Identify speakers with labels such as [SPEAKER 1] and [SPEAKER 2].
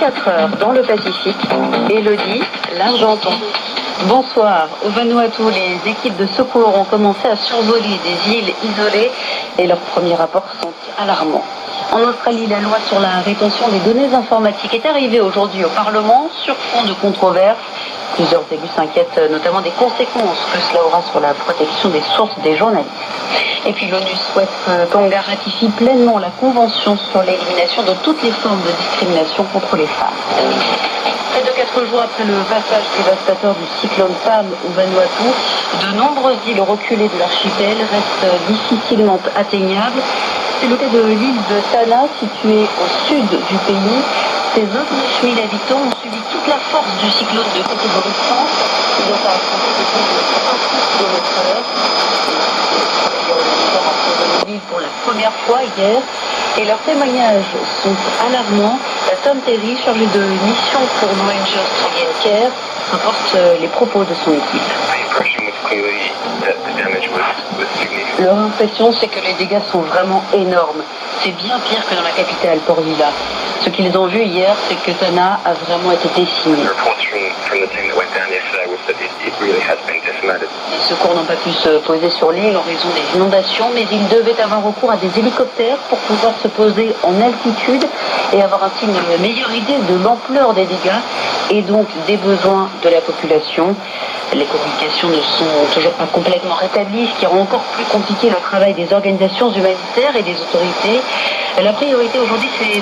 [SPEAKER 1] 24 heures dans le Pacifique. Élodie l'Argenton. Bonsoir. Au Vanuatu, les équipes de secours ont commencé à survoler des îles isolées et leurs premiers rapports sont alarmants. En Australie, la loi sur la rétention des données informatiques est arrivée aujourd'hui au Parlement sur fond de controverses. Plusieurs élus s'inquiètent notamment des conséquences que cela aura sur la protection des sources des journalistes. Et puis l'ONU souhaite que Tonga ratifie pleinement la Convention sur l'élimination de toutes les formes de discrimination contre les femmes. Près de 4 jours après le passage dévastateur du cyclone Pam au Vanuatu, de nombreuses îles reculées de l'archipel restent difficilement atteignables. C'est le cas de l'île de Tanna, située au sud du pays. Ses 29 000 habitants ont subi toute la force du cyclone de catégorie 100. Ils ont affronté des vents de 36 km/h. L'île pour la première fois hier et leurs témoignages sont alarmants. Tom Terry, chargé de mission pour l'ONG australienne CARE, rapporte les propos de son équipe. Leur impression, c'est que les dégâts sont vraiment énormes. C'est bien pire que dans la capitale, Port Vila. Ce qu'ils ont vu hier, c'est que Tanna a vraiment été décimée. Les secours n'ont pas pu se poser sur l'île en raison des inondations, mais ils devaient avoir recours à des hélicoptères pour pouvoir se poser en altitude et avoir ainsi une meilleure idée de l'ampleur des dégâts et donc des besoins de la population. Les communications ne sont toujours pas complètement rétablies, ce qui rend encore plus compliqué le travail des organisations humanitaires et des autorités. La priorité aujourd'hui, c'est